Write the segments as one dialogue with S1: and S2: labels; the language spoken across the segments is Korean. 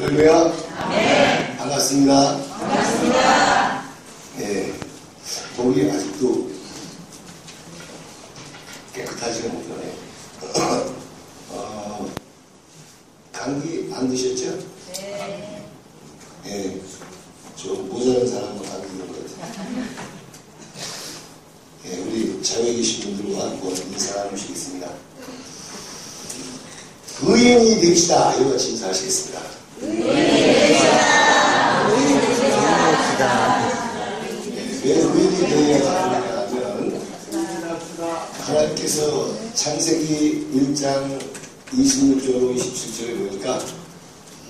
S1: 할렐루야. 네. 반갑습니다.
S2: 반갑습니다.
S1: 네. 목이 아직도 깨끗하지가 못하네. 감기 안 드셨죠?
S2: 네.
S1: 네. 좀 모자란 사람은 감기 있는 것 같아요. 네, 우리 자외 계신 분들과 한번 인사 나누시겠습니다. 의인이 됩시다. 이거 같이 인사하시겠습니다. 왜 의인이 되어야 하느냐면 하나님께서 창세기 1장 26절로 27절에 보니까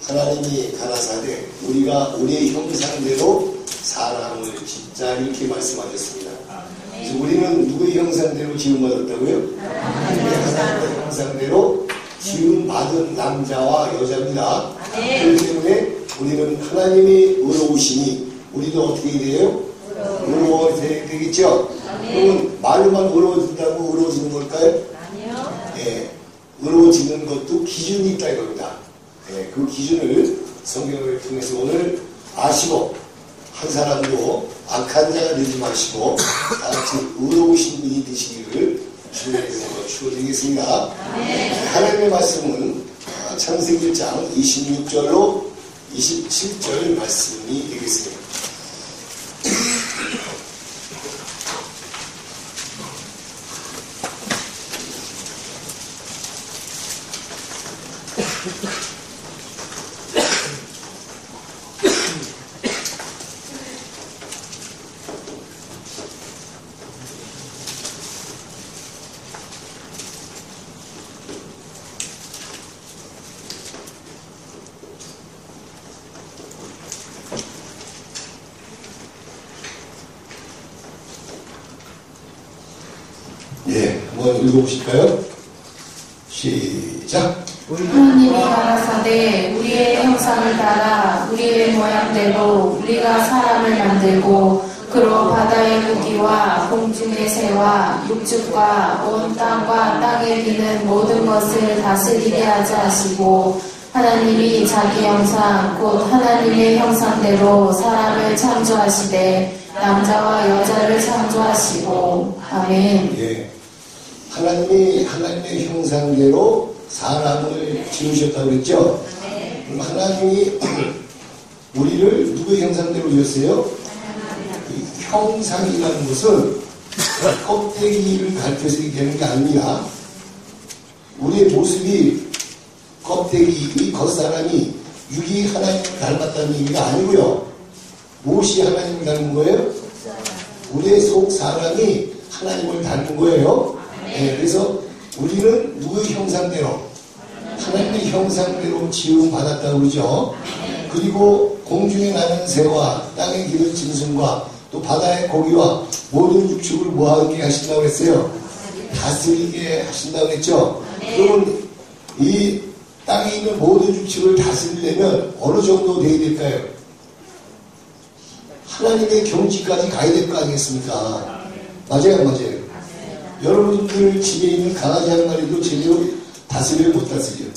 S1: 하나님이 가라사대 우리가 우리의 형상대로 사람을 짓자 이렇게 말씀하셨습니다. 그래서 우리는 누구의 형상대로 지음받았다고요? 하나님의 형상대로 지음받은 남자와 여자입니다. 그렇기 때문에 우리는 하나님이 의로우시니 우리도 어떻게 돼요? 의로워야 되겠죠? 그러면 말로만 의로워진다고 의로워지는 걸까요?
S2: 아니요.
S1: 예, 의로워지는 것도 기준이 있다 이겁니다. 예, 그 기준을 성경을 통해서 오늘 아시고 한 사람도 악한 자가 되지 마시고 다같이 의로우신 분이 되시기를 주님의 이름으로 축원드리겠습니다. 하나님의 말씀은 창세기 1장 26절로 27절 말씀이 되겠습니다. 예, 한번 읽어보실까요? 시작!
S3: 하나님이 가라사대 우리의 형상을 따라 우리의 모양대로 우리가 사람을 만들고 그로 바다의 고기와 공중의 새와 육축과 온 땅과 땅에 기는 모든 것을 다스리게 하자 하시고 하나님이 자기 형상 곧 하나님의 형상대로 사람을 창조하시되 남자와 여자를 창조하시고 아멘.
S1: 예, 하나님이 하나님의 형상대로 사람을 지으셨다고 그랬죠? 그럼 하나님이 우리를 누구의 형상대로 지었어요? 형상이라는 것은 껍데기를 가르쳐서 얘기하는 게 아닙니다. 우리의 모습이 껍데기, 이 겉사람이 육이 하나님을 닮았다는 얘기가 아니고요. 무엇이 하나님을 닮은 거예요? 우리의 속 사람이 하나님을 닮은 거예요. 네, 그래서 우리는 누구의 형상대로? 하나님의 형상대로 지음 받았다고 그러죠. 그리고 공중에 나는 새와 땅에 기는 짐승과 또 바다의 고기와 모든 육축을 뭐하게 하신다고 했어요? 다스리게 하신다고 했죠. 그러면 이 땅에 있는 모든 육축을 다스리려면 어느 정도 돼야 될까요? 하나님의 경지까지 가야 될 거 아니겠습니까? 맞아요, 안 맞아요? 여러분들 집에 있는 강아지 한 마리도 제대로 다스리를 못 다스려요.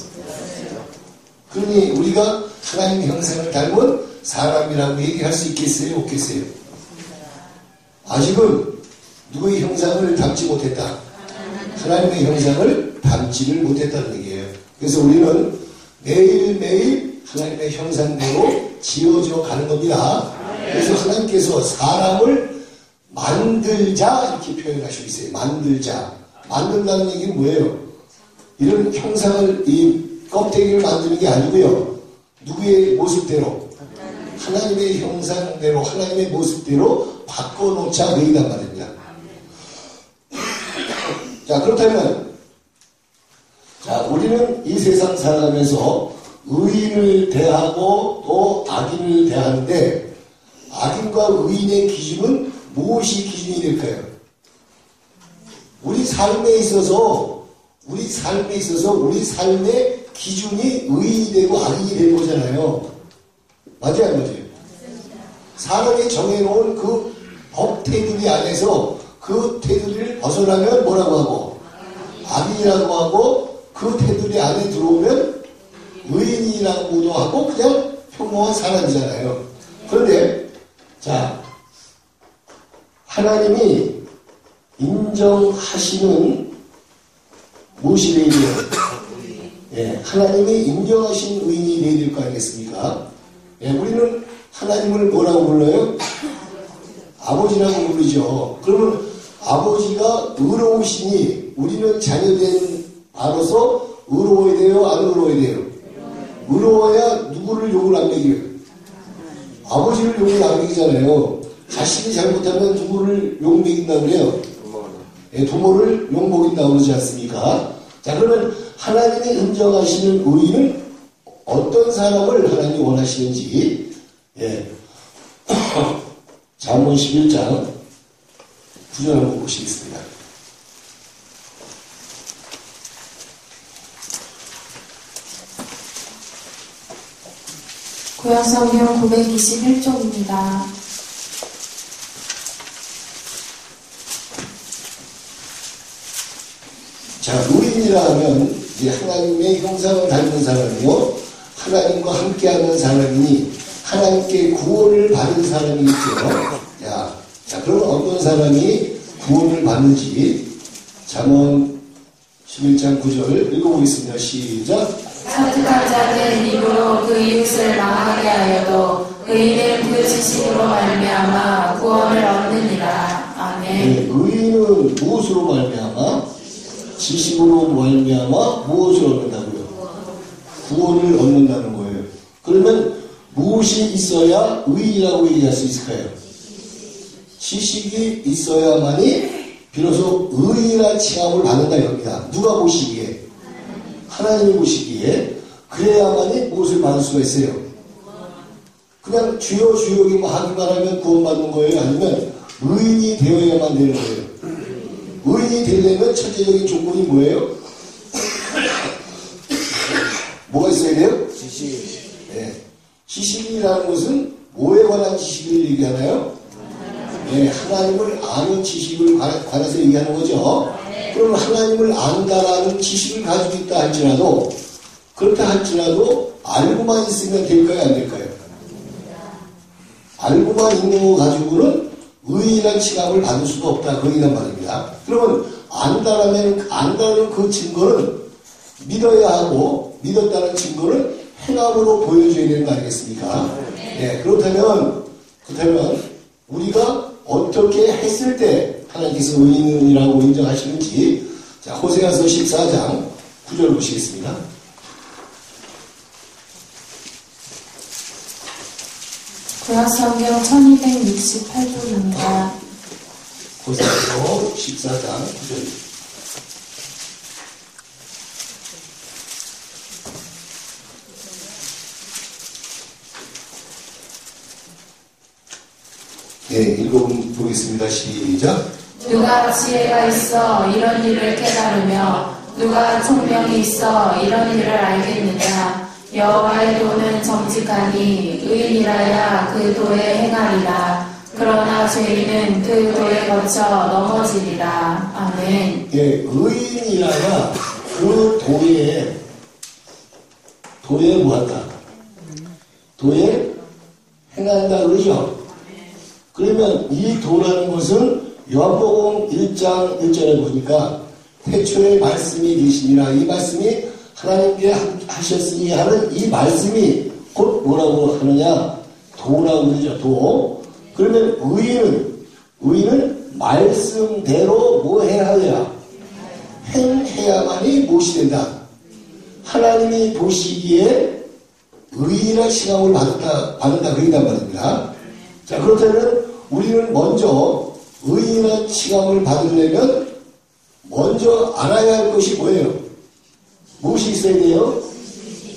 S1: 그러니 우리가 하나님의 형상을 닮은 사람이라고 얘기할 수 있겠어요? 없겠어요? 아직은 누구의 형상을 닮지 못했다. 하나님의 형상을 닮지를 못했다는 얘기예요. 그래서 우리는 매일매일 하나님의 형상대로 지어져 가는 겁니다. 그래서 하나님께서 사람을 만들자 이렇게 표현하시고 있어요. 만들자. 만든다는 얘기는 뭐예요? 이런 형상을, 이 껍데기를 만드는 게 아니고요. 누구의 모습대로? 하나님의 형상대로, 하나님의 모습대로 바꿔놓자 그 얘기란 말입니다. 자, 그렇다면 자, 우리는 이 세상 살아가면서 의인을 대하고 또 악인을 대하는데 악인과 의인의 기준은 무엇이 기준이 될까요? 우리 삶에 있어서 우리 삶의 기준이 의인이 되고 악인이 되는 거잖아요. 맞아요, 안 맞아요? 사람이 정해놓은 그 법 테두리 안에서 그 테두리를 벗어나면 뭐라고 하고 악인이라고 하고 그 테두리 안에 들어오면 의인이라고도 하고 그냥 평범한 사람이잖아요. 그런데 자, 하나님이 인정하시는 무엇이 되어야 돼요? 예, 하나님이 인정하신 의인이 되어야 될 거 아니겠습니까? 예, 우리는 하나님을 뭐라고 불러요? 아버지라고 부르죠. 그러면 아버지가 의로우시니 우리는 자녀된 바로서 의로워야 돼요? 안 의로워야 돼요? 의로워야 누구를 욕을 안 먹여요? 아버지를 욕을 안 먹이잖아요. 자식이 잘못하면 누구를 욕 먹인다고 그래요? 예, 부모를 욕 먹인다고 그러지 않습니까? 자, 그러면 하나님이 인정하시는 의인은 어떤 사람을 하나님이 원하시는지, 예. 잠언 11장 9절 한번 보시겠습니다.
S3: 구약성경 921쪽입니다.
S1: 자, 의인이라 하면 이제 하나님의 형상을 닮은 사람이요, 하나님과 함께하는 사람이니 하나님께 구원을 받은 사람이겠죠. 자, 그러면 어떤 사람이 구원을 받는지 잠언 11장 9절 읽어보겠습니다. 시작.
S3: 선택한 자는 입으로 그 이웃을 망하게 하여도 의인은 그 지식으로 말미암아 구원을 얻느니라. 아멘.
S1: 네, 의인은 무엇으로 말미암아? 지식으로 말미암아 무엇을 얻는다고요? 구원을 얻는다는 거예요. 그러면 무엇이 있어야 의인이라고 얘기할 수 있을까요? 지식이 있어야만이 비로소 의인이라 칭함을 받는다 이겁니다. 누가 보시기에? 하나님이 보시기에. 그래야만이 무엇을 받을 수가 있어요? 그냥 주여 주여 하기만 하면 구원받는 거예요? 아니면 의인이 되어야만 되는 거예요? 의인이 되려면 첫째적인 조건이 뭐예요? 뭐가 있어야 돼요?
S4: 지식.
S1: 네. 지식이라는 것은 뭐에 관한 지식을 얘기하나요? 네, 하나님을 아는 지식을 관해서 얘기하는 거죠. 그럼 하나님을 안다라는 지식을 가지고 있다 할지라도, 그렇다 할지라도 알고만 있으면 될까요? 안 될까요? 알고만 있는 거 가지고는 의인이라는 칭함을 받을 수가 없다. 거기란 말입니다. 그러면 안다는 그 증거는 믿어야 하고, 믿었다는 증거를 행함으로 보여줘야 되는 거 아니겠습니까? 네, 그렇다면 우리가 어떻게 했을 때 하나님께서 의인이라고 인정하시는지, 자, 호세아서 14장 9절 보시겠습니다.
S3: 구약성경 1268쪽입니다.
S1: 호세아서 14장 9절. 네, 읽어보겠습니다. 시작.
S3: 누가 지혜가 있어 이런 일을 깨달으며 누가 총명이 있어 이런 일을 알겠느냐. 여호와의 도는 정직하니 의인이라야 그 도에 행하리라. 그러나 죄인은 그 도에 거쳐 넘어지리라. 아멘.
S1: 예, 의인이라야 그 도에 뭐한다? 도에 행한다 그러죠? 그러면 이 도라는 것은 요한복음 1장 1절에 보니까 태초에 말씀이 계시니라. 이 말씀이 하나님께 하셨으니 하는 이 말씀이 곧 뭐라고 하느냐? 도라고 그러죠. 도. 그러면 의인은 말씀대로 뭐 해야 하냐? 행해야만이 무엇이 된다? 하나님이 보시기에 의인의 칭함을 받는다 그이단 말입니다. 자, 그렇다면 우리는 먼저 의인의 칭함을 받으려면 먼저 알아야 할 것이 뭐예요? 무엇이 있어야 돼요?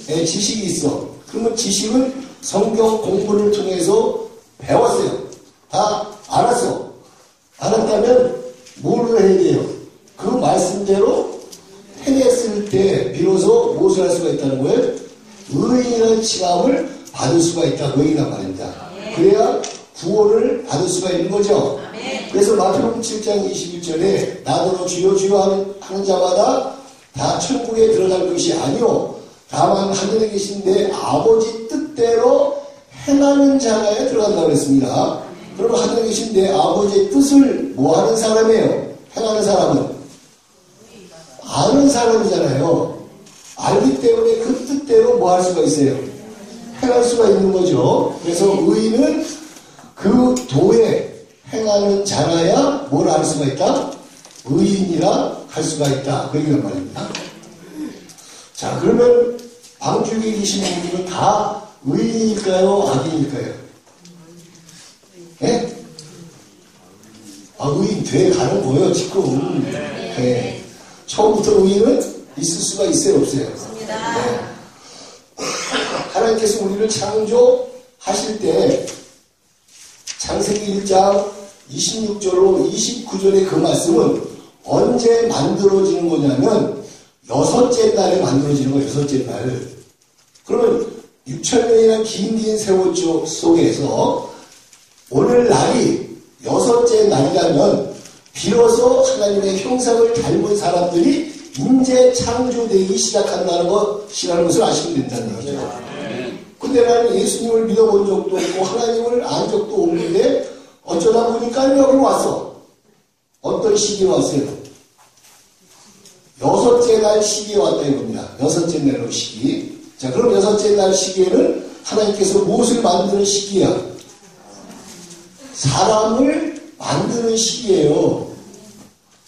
S1: 네, 지식이 있어. 그러면 지식은 성경 공부를 통해서 배웠어요. 다 알았어. 알았다면 뭘 해야 돼요? 그 말씀대로 행했을 때 비로소 무엇을 할 수가 있다는 거예요? 의인의 칭함을 받을 수가 있다. 그 얘기란 말입니다. 그래야 구원을 받을 수가 있는 거죠. 그래서 마태복음 7장 21절에 나더러 주여 주여 하는 자마다 다 천국에 들어갈 것이 아니요 다만 하늘에 계신 내 아버지 뜻대로 행하는 자가에 들어간다고 했습니다. 그러면 하늘에 계신 내 아버지의 뜻을 뭐 하는 사람이에요? 행하는 사람은? 아는 사람이잖아요. 알기 때문에 그 뜻대로 뭐 할 수가 있어요? 행할 수가 있는 거죠. 그래서 의인은 그 도에 행하는 자라야 뭘 할 수가 있다? 의인이라 할 수가 있다. 그 얘기란 말입니다. 자, 그러면 방주에 계신 분들은 다 의인일까요? 악인일까요? 예? 아, 의인 돼 가는 거예요, 지금. 네. 처음부터 의인은 있을 수가 있어요, 없어요? 네. 하나님께서 우리를 창조하실 때 창세기 1장 26절로 29절의 그 말씀은 언제 만들어지는 거냐면 여섯째 날에 만들어지는 거예요. 여섯째 날. 그러면 6,000년이나 긴 세월 속에서 오늘 날이 여섯째 날이라면 비로소 하나님의 형상을 닮은 사람들이 인제 창조되기 시작한다는 것을 아시면 된다는 얘기죠. 근데 나는 예수님을 믿어본 적도 없고 하나님을 안 적도 없는데 어쩌다 보니까 여기 왔어. 어떤 시기에 왔어요? 여섯째 날 시기에 왔다 이겁니다. 여섯째 날 시기. 자, 그럼 여섯째 날 시기에는 하나님께서 무엇을 만드는 시기야? 사람을 만드는 시기예요.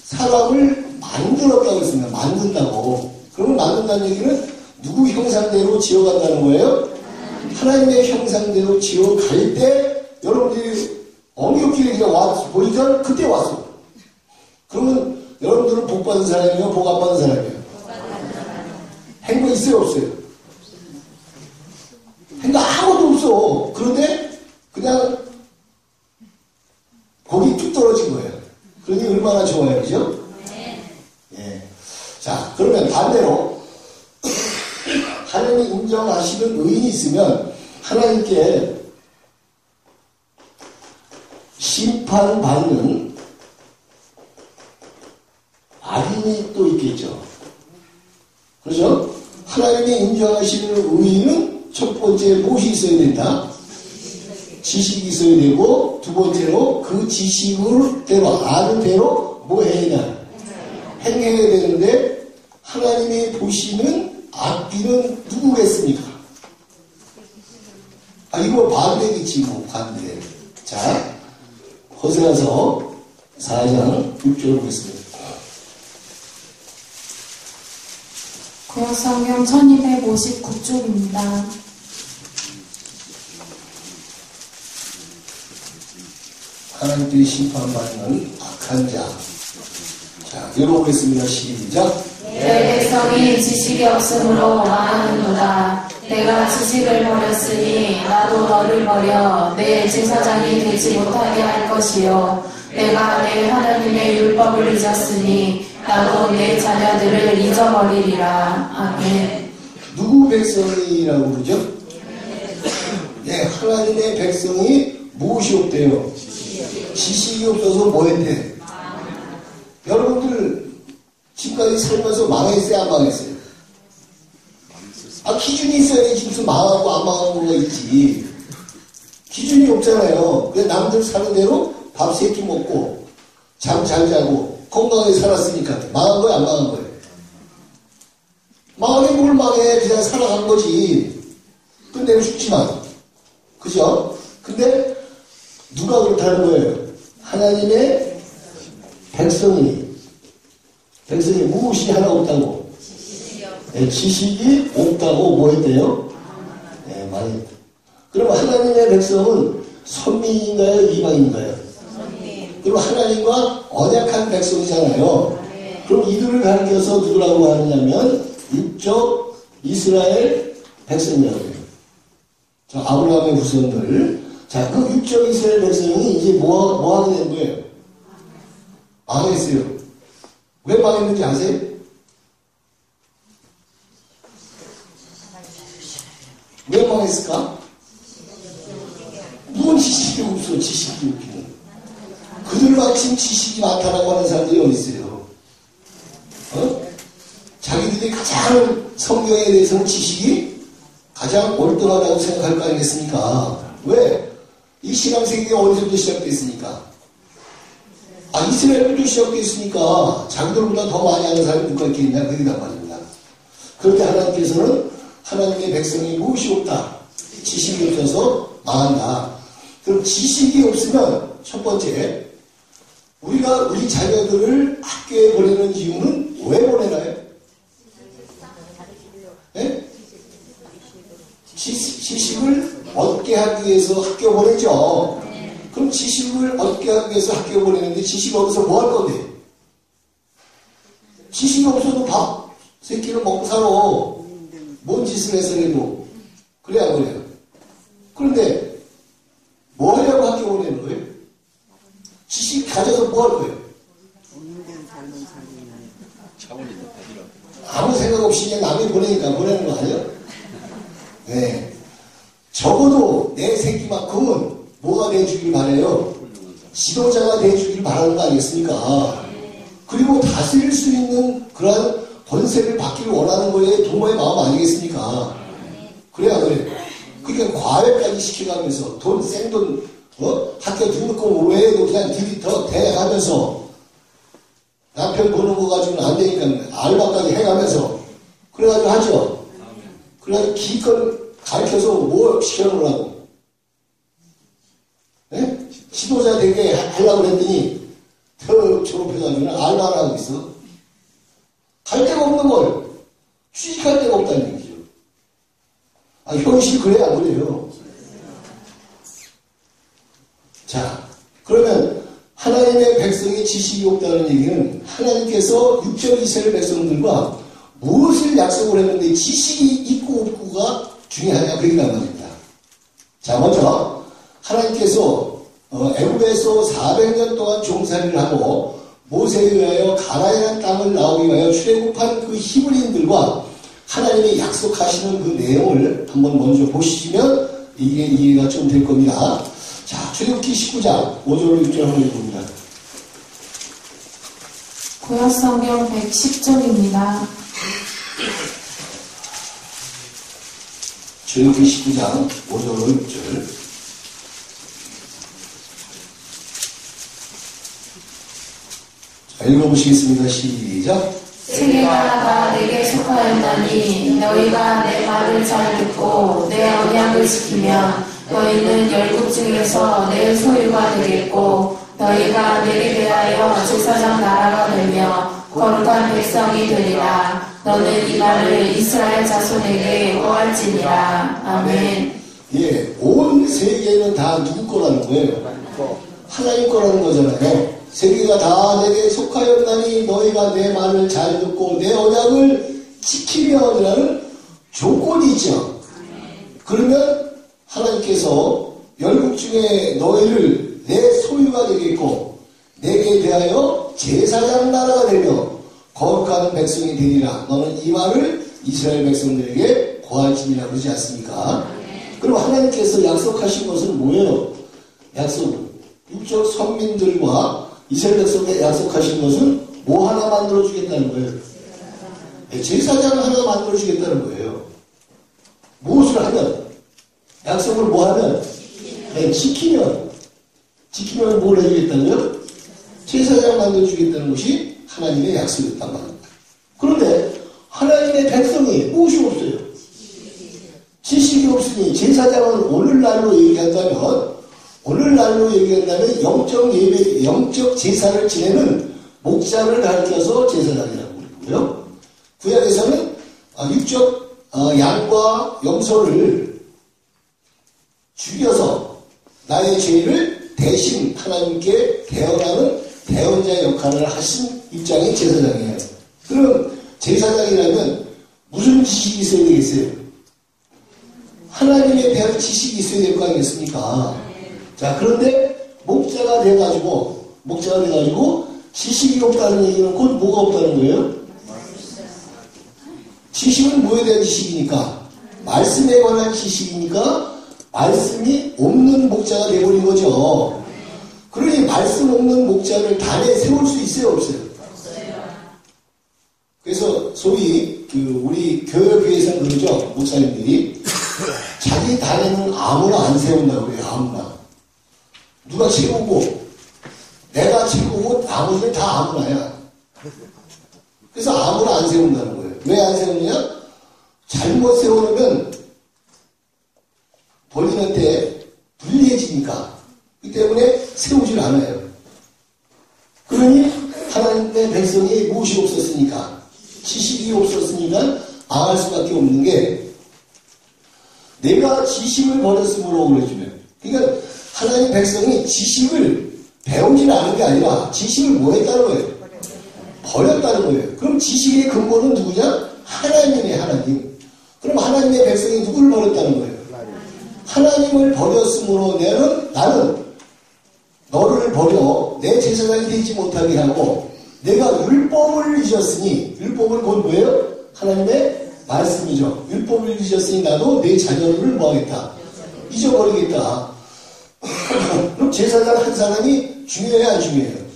S1: 사람을 만들었다고 했습니다. 만든다고. 그러면 만든다는 얘기는 누구 형상대로 지어간다는 거예요? 하나님의 형상대로 지어갈 때 여러분들이 엉겹게 그냥 보니까 그때 왔어. 그러면 여러분들은 복 받은 사람이에요? 복 안 받은 사람이에요? 행복 있어요? 없어요? 행복 아무것도 없어. 그런데 그냥 거기 뚝 떨어진 거예요. 그러니 얼마나 좋아요, 그죠? 예. 자, 그러면 반대로 하나님이 인정하시는 의인이 있으면 하나님께 심판받는 악인이 또 있겠죠. 그렇죠? 하나님이 인정하시는 의인은 첫 번째 무엇이 있어야 된다? 지식이 있어야 되고, 두 번째로 그 지식대로 아는 대로 뭐 해야 되냐? 행해야 되는데 하나님이 보시는 악인은 누구겠습니까? 아, 이거 반대겠지, 뭐 반대. 자, 호세아서 4장 6절 보겠습니다.
S3: 구약성경 1259쪽입니다.
S1: 하나님께 심판받는 악한 자. 자, 읽어보겠습니다. 시작.
S3: 내 백성이 지식이 없으므로 망하는도다. 내가 지식을 버렸으니 나도 너를 버려 내 제사장이 되지 못하게 할 것이요. 내가 내 하나님의 율법을 잊었으니 나도 내 자녀들을 잊어버리리라. 아멘.
S1: 누구 백성이라고 그러죠? 네, 하나님의 백성이 무엇이 없대요? 지식이 없어서 뭐 했대? 여러분들 지금까지 살면서 망했어요? 안 망했어요? 아, 기준이 있어야지 무슨 망하고 안 망한 거가 있지. 기준이 없잖아요. 그냥 남들 사는 대로 밥 3끼 먹고 잠 잘 자고 건강하게 살았으니까 망한 거야 안 망한 거예요? 망하게 뭘 망해. 그냥 살아간 거지. 끝내고 죽지만. 그죠? 근데 누가 그렇다는 거예요? 하나님의 백성이 무엇이 하나 없다고? 네, 지식이 없다고 뭐 했대요? 네, 말했다. 그럼 하나님의 백성은 선민인가요? 이방인가요? 그럼 하나님과 언약한 백성이잖아요. 그럼 이들을 가리켜서 누구라고 하느냐면 육적 이스라엘 백성이라고 해요. 자, 아브라함의 후손들. 자, 그 육적 이스라엘 백성이 이제 뭐 하게 된 거예요? 망했어요. 왜 망했는지 아세요? 왜 망했을까? 무슨 지식이 없어, 지식이 없기는. 그들마침 지식이 많다라고 하는 사람들이 어디 있어요? 자기들이 가장 가장 성경에 대해서는 지식이 가장 월등하다고 생각할 거 아니겠습니까? 왜? 이 신앙세계가 어디서부터 시작됐습니까? 이스라엘부터 시작됐으니까 자기들보다 더 많이 아는 사람이 누가 있겠냐? 그러단 말입니다. 그런데 하나님께서는 하나님의 백성이 무엇이 없다? 지식이 없어서 망한다. 그럼 지식이 없으면 첫 번째, 우리가 우리 자녀들을 학교에 보내는 이유는 왜 보내나요? 네? 지식을 얻게 하기 위해서 학교 보내죠. 그럼 지식을 얻게 하기 위해서 학교 보내는데 지식 없어서 뭐 할 건데? 지식이 없어도 밥 세 끼를 먹고 살아. 뭔 짓을 해서라도. 그래야 그래요. 그런데 뭐 하려고 학교 보내는 거예요? 지식 가져서 뭐 할 거예요? 아무 생각 없이 그냥 남이 보내니까 보내는 거 아니에요? 네. 적어도 내 새끼만큼은 뭐가 돼주길 바라요? 지도자가 돼주길 바라는 거 아니겠습니까? 그리고 다스릴 수 있는 그러한 권세를 받기를 원하는 거에 부모의 마음 아니겠습니까? 그래야 그래. 그러니까 과외까지 시켜가면서 생돈 학교 등록금 외에도 그냥 더 대하면서 남편 보는 거 가지고는 안 되니까 알바까지 해가면서 그래가지고 하죠. 그래가지고 기껏 가르쳐서 뭐 시켜놓으라고. 네? 지도자 되게 하려고 했더니 더 졸업해가지고는 알바를 하고 있어. 갈 데가 없는 걸 취직할 데가 없다는 얘기죠. 현실 그래야 안 그래요. 자, 그러면 하나님의 백성이 지식이 없다는 얘기는 하나님께서 육적 이스라엘 백성들과 무엇을 약속을 했는데 지식이 있고 없고가 중요하냐 그 얘기란 말입니다. 자, 먼저 하나님께서 애굽에서 400년 동안 종살이를 하고 모세에 의하여 가나안이라는 땅을 나오기 위하여 출애굽한 그 히브리인들과 하나님이 약속하시는 그 내용을 한번 먼저 보시면 이게 이해가 좀 될 겁니다. 자, 출애굽기 19장 5절로 6절 한번 읽어봅니다.
S3: 구약성경 110쪽입니다.
S1: 출애굽기 19장 5절로 6절. 자, 읽어보시겠습니다. 시작.
S3: 세계가 다 내게 속하였나니 너희가 내 말을 잘 듣고 내 언약을 지키면 너희는 열국 중에서 내 소유가 되겠고 너희가 내게 대하여 제사장 나라가 되며 거룩한 백성이 되리라. 너는 이 말을 이스라엘 자손에게 고할지니라. 아멘.
S1: 예, 온 세계는 다 누구 거라는 거예요? 하나님 거라는 거잖아요. 세계가 다 내게 속하였나니 너희가 내 말을 잘 듣고 내 언약을 지키며라는 조건이 있죠. 그러면 하나님께서 열국 중에 너희를 내 소유가 되겠고 내게 대하여 제사장 나라가 되며 거룩한 백성이 되리라. 너는 이 말을 이스라엘 백성들에게 고할지니라 그러지 않습니까? 그럼 하나님께서 약속하신 것은 뭐예요? 약속은 육적 선민들과 이스라엘 백성에 약속하신 것은 뭐 하나 만들어주겠다는 거예요? 제사장을 하나 만들어주겠다는 거예요. 무엇을 하면? 약속을 뭐 하면? 지키면 뭘 해주겠다고요? 제사장 만들어주겠다는 것이 하나님의 약속이었단 말입니다. 그런데 하나님의 백성이 무엇이 없어요? 지식이 없으니 제사장은 오늘날로 얘기한다면 영적 예배, 영적 제사를 지내는 목자를 가르쳐서 제사장이라고 부르고요. 구약에서는 육적 양과 염소를 죽여서 나의 죄를 대신 하나님께 대언하는 대언자 역할을 하신 입장이 제사장이에요. 그럼 제사장이라면 무슨 지식이 있어야 되겠어요? 하나님에 대한 지식이 있어야 될 거 아니겠습니까? 자, 그런데 목자가 돼가지고 지식이 없다는 얘기는 곧 뭐가 없다는 거예요? 지식은 뭐에 대한 지식이니까? 말씀에 관한 지식이니까 말씀이 없는 목자가 돼버린 거죠. 그러니 말씀 없는 목자를 단에 세울 수 있어요, 없어요? 그래서 소위 그 목사님들이 자기 단에는 아무나 안 세운다고 그래요. 아무나. 누가 채우고 내가 채우고 나머지는 다 아무나야. 그래서 아무나 안 세운다는 거예요. 왜 안 세우느냐? 잘못 세워놓으면 본인한테 불리해지니까. 그 때문에 세우질 않아요. 그러니 하나님의 백성이 무엇이 없었으니까, 지식이 없었으니까 앙할 수밖에 없는 게, 내가 지식을 버렸으므로 그래주면, 그러니까 하나님 백성이 지식을 배우지는 않은 게 아니라 지식을 뭐 했다는 거예요? 버렸다는 거예요. 그럼 지식의 근본은 누구냐? 하나님이네, 하나님. 그럼 하나님의 백성이 누구를 버렸다는 거예요? 하나님을 버렸으므로 나는 너를 버려 내 제사장이 되지 못하게 하고, 내가 율법을 잊었으니, 율법은 곧 뭐예요? 하나님의 말씀이죠. 율법을 잊었으니 나도 내 자녀를 뭐하겠다? 잊어버리겠다. 그럼 제사장 한 사람이 중요해요, 안 중요해요?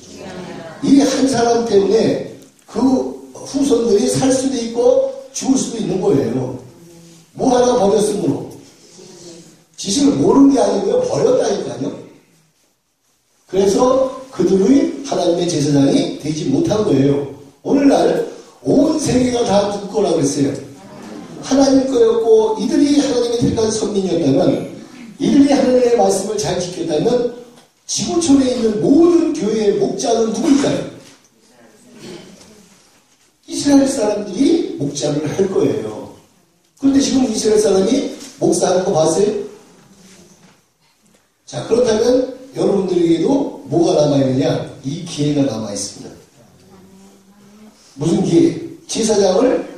S1: 이 한 사람 때문에 그 후손들이 살 수도 있고 죽을 수도 있는 거예요. 뭐 하나 버렸으므로. 지식을 모르는 게 아니고요, 버렸다니까요. 그래서 그들의 하나님의 제사장이 되지 못한 거예요. 오늘날 온 세계가 다 누구 거라고 했어요? 하나님 거였고, 이들이 하나님의 택한 선민이었다면, 이들이 하나님의 말씀을 잘 지켰다면 지구촌에 있는 모든 교회의 목자는 누구일까요? 이스라엘 사람들이 목자를 할 거예요. 그런데 지금 이스라엘 사람이 목사하는 거 봤어요? 자, 그렇다면 여러분들에게도 뭐가 남아있느냐? 이 기회가 남아있습니다. 무슨 기회? 제사장을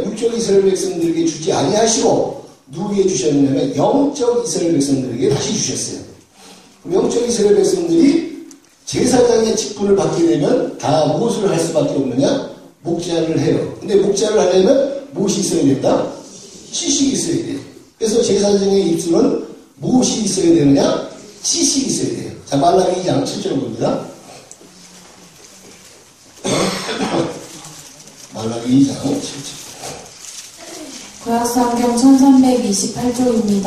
S1: 육적 이스라엘 백성들에게 주지 아니하시고 누구에게 주셨느냐면 영적 이스라엘 백성들에게 다시 주셨어요. 그럼 영적 이스라엘 백성들이 제사장의 직분을 받게 되면 다 무엇을 할 수밖에 없느냐? 목자를 해요. 근데 목자를 하려면 무엇이 있어야 된다? 지식이 있어야 돼요. 그래서 제사장의 입술은 무엇이 있어야 되느냐? 지식이 있어야 돼요. 자, 말라기 2장 7절 봅니다. 말라기 2장 7절.
S3: 구약성경 1328쪽입니다.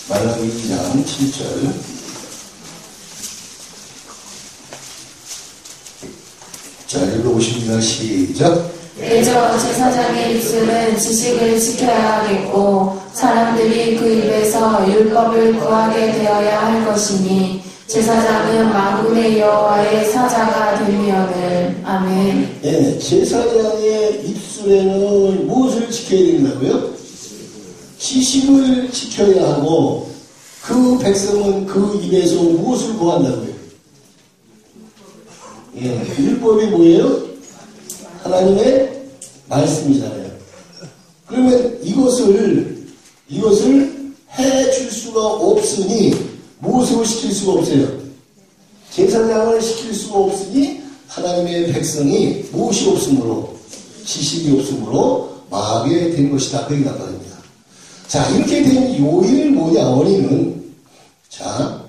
S1: 말라기 2장 7절. 자, 읽어보십니다. 시작.
S3: 그저 제사장의 입술은 지식을 지켜야 하겠고 사람들이 그 입에서 율법을 구하게 되어야 할 것이니 제사장은 만군의 여호와의 사자가 되미거늘. 아멘.
S1: 네, 제사장의 입술에는 무엇을 지켜야 된다고요? 지식을 지켜야 하고, 그 백성은 그 입에서 무엇을 구한다고요? 예, 율법이 뭐예요? 하나님의 말씀이잖아요. 그러면 이것을 해줄 수가 없으니 무엇을 시킬 수가 없어요? 제사장을 시킬 수가 없으니 하나님의 백성이 무엇이 없으므로? 지식이 없으므로 망하게 된 것이다. 그 얘기 나타납니다. 자, 이렇게 된 요인은 뭐냐? 원인은, 자,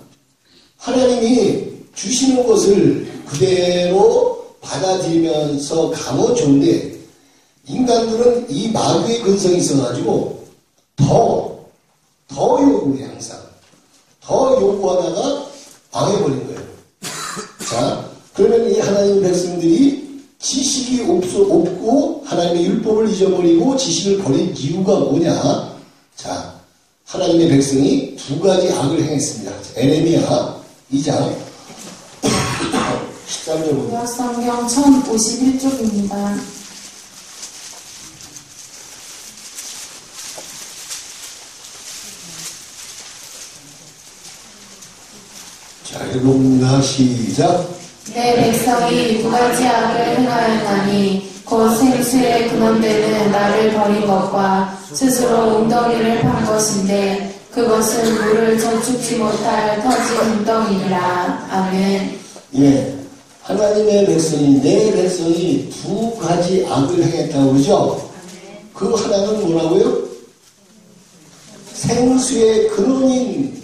S1: 하나님이 주시는 것을 그대로 받아들이면서 가면 좋은데, 인간들은 이 마귀의 근성이 있어가지고 더 요구해. 항상 더 요구하다가 망해버린 거예요. 자, 그러면 이 하나님의 백성들이 지식이 없고 하나님의 율법을 잊어버리고 지식을 버린 이유가 뭐냐? 자, 하나님의 백성이 두 가지 악을 행했습니다. 에레미야 2장 13절.
S3: 구약성경 1051쪽입니다.
S1: 자, 읽어봅니다. 시작.
S3: 내 백성이 두 가지 악을 행하였나니 곧 생수의 근원되는 나를 버린 것과 스스로 웅덩이를 판 것인데 그것은 물을 저축지 못할 터진 웅덩이니라. 아멘.
S1: 예, 하나님의 백성이, 내 백성이 두 가지 악을 행했다고 그러죠? 그 하나는 뭐라고요? 생수의 근원인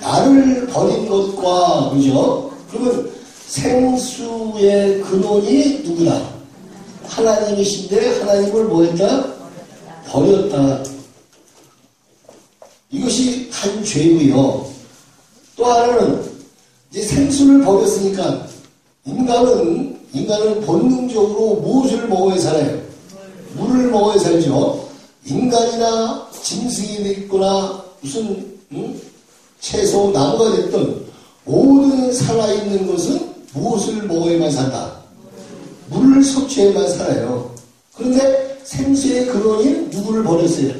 S1: 나를 버린 것과, 그죠? 그러면 생수의 근원이 누구다? 하나님이신데 하나님을 뭐 했다? 버렸다. 이것이 한 죄고요. 또 하나는 이제 생수를 버렸으니까 인간은 본능적으로 무엇을 먹어야 살아요? 물을 먹어야 살죠. 인간이나 짐승이 됐거나 무슨 채소, 나무가 됐든 모든 살아있는 것은 무엇을 먹어야만 산다? 물을 섭취해야만 살아요. 그런데 생수의 근원인 누구를 버렸어요?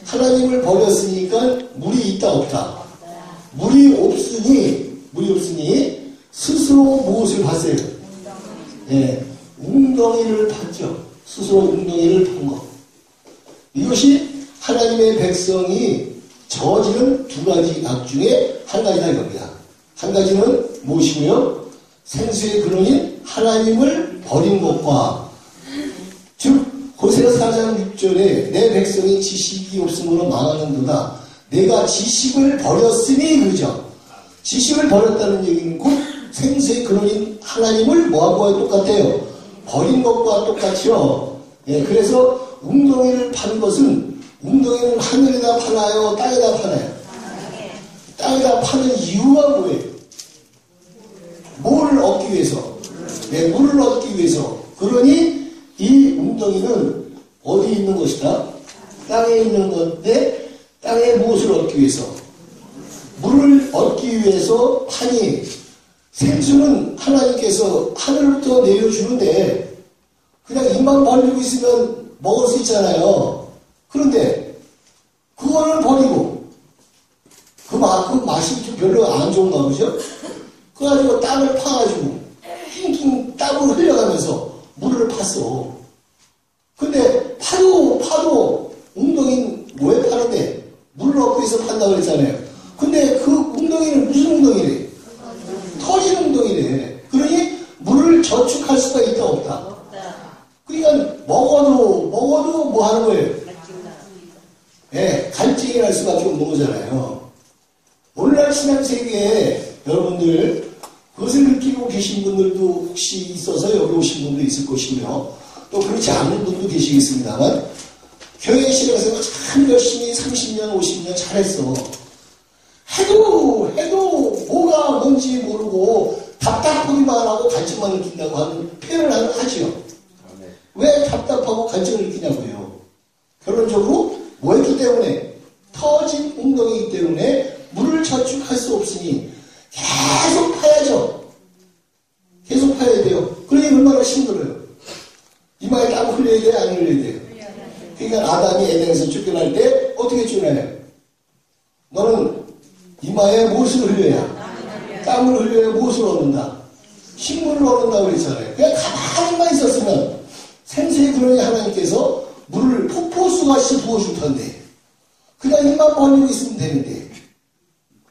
S1: 하나님을 버렸으니까 물이 있다 없다? 물이 없으니 스스로 무엇을 봤어요? 예, 웅덩이를 팠죠. 스스로 웅덩이를 판 것. 이것이 하나님의 백성이 저지른 두 가지 악 중에 한 가지다 이겁니다. 한 가지는 무엇이고요? 생수의 근원인 하나님을 버린 것과, 즉 호세아 4장 6절에 내 백성이 지식이 없음으로 망하는도다. 내가 지식을 버렸으니, 그러죠. 지식을 버렸다는 얘기는 곧 생수의 근원인 하나님을 뭐한 거와 똑같아요? 버린 것과 똑같죠. 예, 그래서 웅덩이를 판 것은, 웅덩이는 하늘에다 파나요? 땅에다 파나요? 땅에다 파는 이유가 뭐예요? 뭘 얻기 위해서? 네, 물을 얻기 위해서. 그러니 이 웅덩이는 어디 있는 것이다? 땅에 있는 건데, 땅에 무엇을 얻기 위해서? 물을 얻기 위해서 파니, 생수는 하나님께서 하늘부터 내려주는데 그냥 입만 벌리고 있으면 먹을 수 있잖아요. 그런데 그거를 버리고 그 맛이 좀 별로 안 좋은가 보죠? 그래가지고 땅을 파가지고 낑낑 땀을 흘려가면서 물을 팠어. 근데 파도 웅덩이는 왜 파는데? 물을 얻기 위해서 판다고 그랬잖아요. 근데 그 웅덩이는 무슨 웅덩이래? 터진 웅덩이래. 그러니 물을 저축할 수가 있다 없다? 그러니까 먹어도 뭐 하는 거예요? 예, 갈증이 날 수밖에 없는 거잖아요. 오늘날 신앙세계에 여러분들 그것을 느끼고 계신 분들도 혹시 있어서 여기 오신 분도 있을 것이고요. 또 그렇지 않은 분도 계시겠습니다만, 교회 신앙생활 참 열심히 30년, 50년 잘했어. 해도 뭐가 뭔지 모르고 답답하기만 하고 갈증만 느낀다고 하는 표현을 하지요. 왜 답답하고 갈증을 느끼냐고요. 결론적으로 뭐였기 때문에? 터진 웅덩이이기 때문에 물을 저축할 수 없으니 계속 파야죠. 계속 파야 돼요. 그러니 얼마나 힘들어요. 이마에 땀 흘려야 돼요? 안 흘려야 돼요? 그러니까 아담이 에덴에서 쫓겨날 때 어떻게 쫓겨나요? 너는 이마에 무엇을 흘려야? 땀을 흘려야 무엇을 얻는다? 식물을 얻는다고 그랬잖아요. 그냥 가만히만 있었으면 생수의 근원이 하나님께서 물을 폭포수같이 부어줄 텐데 그냥 입만 벌리고 있으면 되는데,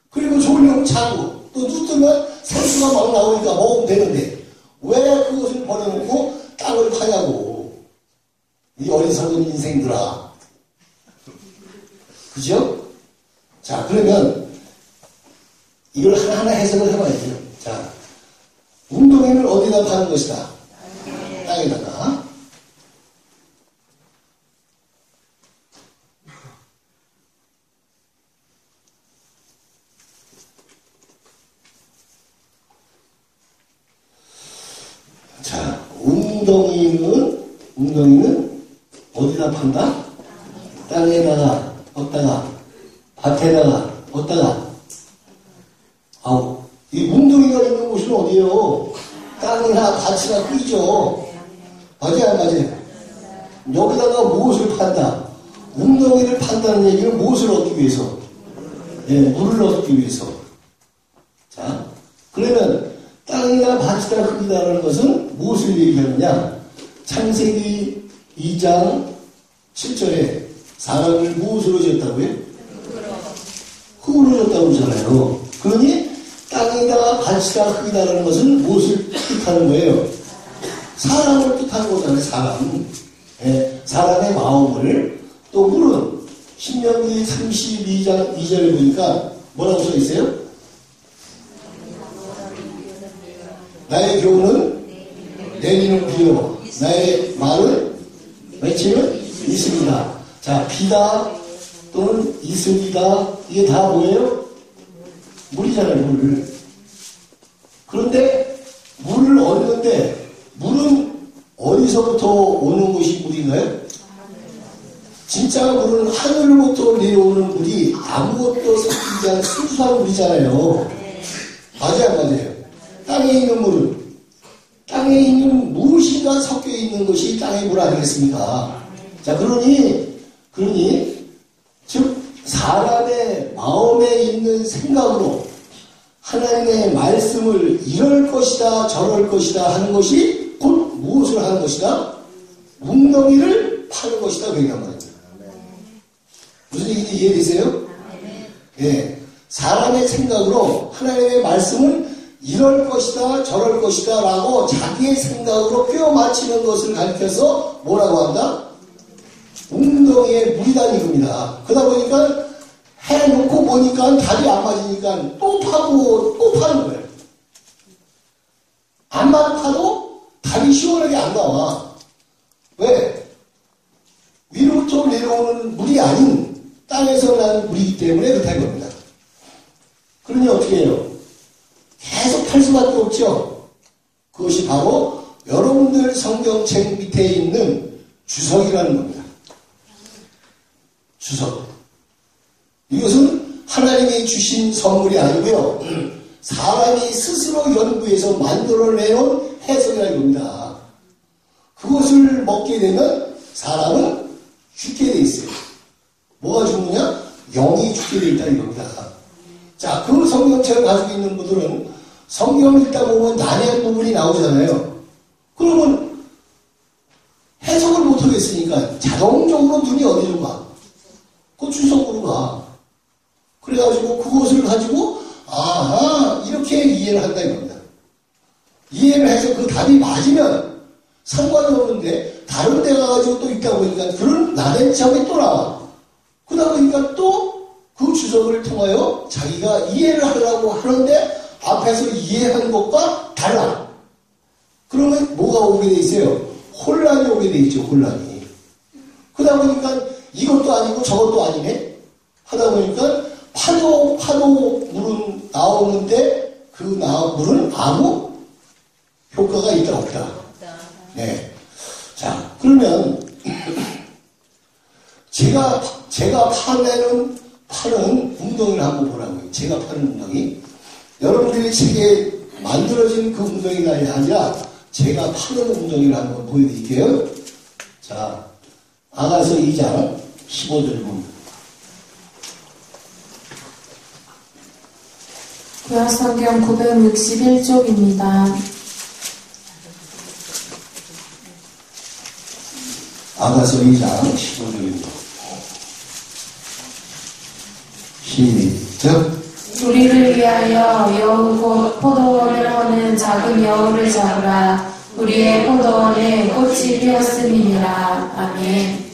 S1: 그리고 졸려면 자고 또 눈 뜨면 생수가 막 나오니까 먹으면 되는데 왜 그것을 버려놓고 땅을 파냐고. 이 어리석은 인생들아. 그죠? 자, 그러면 이걸 하나하나 해석을 해봐야죠. 자, 웅덩이를 어디다 파는 것이다? 땅에다가. 자, 웅덩이는 어디다 판다? 땅에다가, 어디다가, 밭에다가, 어디다가. 아우, 이 웅덩이가 있는 곳은 어디예요? 땅이나 밭이나 끄죠. 맞아요, 안 맞아요? 여기다가 무엇을 판다? 웅덩이를 판다는 얘기는 무엇을 얻기 위해서? 예, 물을 얻기 위해서. 자, 그러면 땅이나 밭이나 흙이라는 것은 무엇을 얘기하느냐? 창세기 2장 7절에 사람을 무엇으로 지었다고요? 흙으로 졌다고 그러잖아요. 그러니 땅이다, 밭이다, 흙이다라는 것은 무엇을 뜻하는 거예요? 사람을 뜻하는 거잖아요. 사람. 예, 사람의 마음을. 또 물은 신명기 32장 2절에 보니까 뭐라고 써 있어요? 나의 교훈은 내리는 비요. 나의 말은 외치는 있습니다. 자, 비다 또는 있습니다. 이게 다 뭐예요? 물이잖아요, 물. 그런데 물을 얻는데 물은 어디서부터 오는 것이 물인가요? 진짜 물은 하늘로부터 내려오는 물이 아무것도 섞이지 않은 순수한 물이잖아요. 맞아요. 땅에 있는 물은 땅에 있는 무엇인가 섞여 있는 것이 땅의 물 아니겠습니까? 자, 그러니 즉 사람의 마음에 있는 생각으로 하나님의 말씀을 이럴 것이다 저럴 것이다 하는 것이 곧 무엇을 하는 것이다? 웅덩이를 파는 것이다. 그 얘기한 말입니다. 무슨 얘기인지 이해되세요? 예. 사람의 생각으로 하나님의 말씀은 이럴 것이다 저럴 것이다 라고 자기의 생각으로 꿰어 맞추는 것을 가리켜서 뭐라고 한다? 웅덩이에 물이다는 이겁니다. 그러다 보니까 해놓고 보니까 답이 안 맞으니까 또 파고 또 파는 거예요. 안만 파도 답이 시원하게 안 나와. 왜? 위로부터 내려오는 물이 아닌 땅에서 나는 물이기 때문에 그렇다는 겁니다. 그러니 어떻게 해요? 계속 팔 수밖에 없죠. 그것이 바로 여러분들 성경책 밑에 있는 주석이라는 겁니다. 주석. 이것은 하나님이 주신 선물이 아니고요. 사람이 스스로 연구해서 만들어내놓은 해석이라는 겁니다. 그것을 먹게 되면 사람은 죽게 돼 있어요. 뭐가 죽느냐? 영이 죽게 돼 있다는 겁니다. 자, 그 성경책을 가지고 있는 분들은 성경을 읽다 보면 난해한 부분이 나오잖아요. 그러면 해석을 못하겠으니까 자동적으로 눈이 어디로 가? 그 주석으로 가. 그래가지고 그것을 가지고 아하 이렇게 이해를 한다 이겁니다. 이해를 해서 그 답이 맞으면 상관이 없는데 다른 데 가가지고 또 있다 보니까 그런 나댄 점이 또 나와. 그러다 보니까 또 그 주석을 통하여 자기가 이해를 하려고 하는데 앞에서 이해한 것과 달라. 그러면 뭐가 오게 돼 있어요? 혼란이 오게 돼 있죠. 혼란이. 그러다 보니까 이것도 아니고 저것도 아니네. 하다 보니까 파도 물은 나오는데 그 물은 아무 효과가 있다 없다. 네. 자, 그러면 제가 파는 웅덩이를 한번 보라고요. 제가 파는 웅덩이. 여러분들이 책에 만들어진 그 웅덩이가 아니라 제가 파는 웅덩이를 한번 보여드릴게요. 자, 아가서 2장 15절 봅니다.
S3: 구약성경 961쪽입니다.
S1: 아가서 2장 15절입니다. 시작.
S3: 우리를 위하여 여우 곧 포도원을 허는 작은 여우를 잡으라. 우리의 포도원에 꽃이 피었음이니라. 아멘.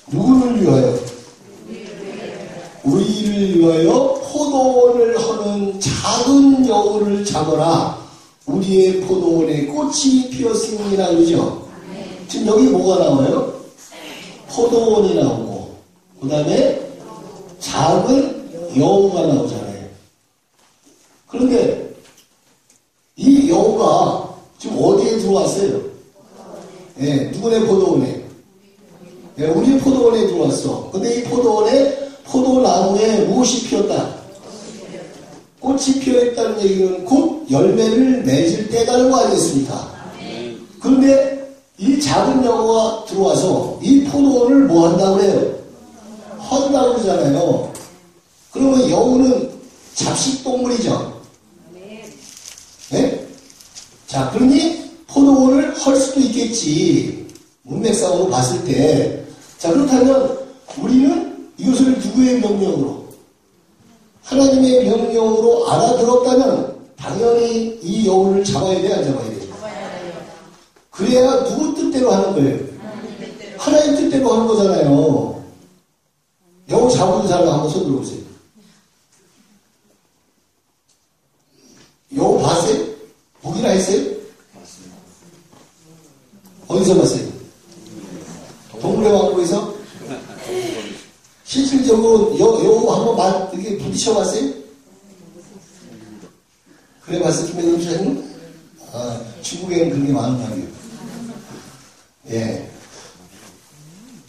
S1: 누구를 위하여? 우리를 위하여 포도원을 허는 작은 여우를 잡아라. 우리의 포도원에 꽃이 피었음이니라. 그러죠? 지금 여기 뭐가 나와요? 포도원이 나오고 그 다음에 작은 여우가 나오잖아요. 그런데 이 여우가 지금 어디에 들어왔어요? 네, 누구네 포도원에? 네, 우리 포도원에 들어왔어. 근데 이 포도나무에 무엇이 피었다? 꽃이 피어있다는 얘기는 곧 열매를 맺을 때라는 거 아니겠습니까? 그런데 이 작은 여우가 들어와서 이 포도원을 뭐 한다고 그래요? 헌다고 그러잖아요. 그러면 여우는 잡식동물이죠. 네? 자, 그러니 포도원을 헐 수도 있겠지. 문맥상으로 봤을 때. 자, 그렇다면 우리는 이것을 누구의 명령으로? 하나님의 명령으로 알아들었다면 당연히 이 여우를 잡아야 돼, 안 잡아야 돼? 그래야 누구 뜻대로 하는 거예요? 하나님 뜻대로 하는 거잖아요. 여우 잡은 사람 한번 손 들어보세요. 여우 봤어요? 보긴 누구나 했어요? 어디서 봤어요? 동물의 왕국에서? 실질적으로 여우 한번 이렇게 부딪혀 봤어요? 그래 봤어요, 김혜동 주사님? 아, 중국에는 그런 게 많은 말이에요. 예.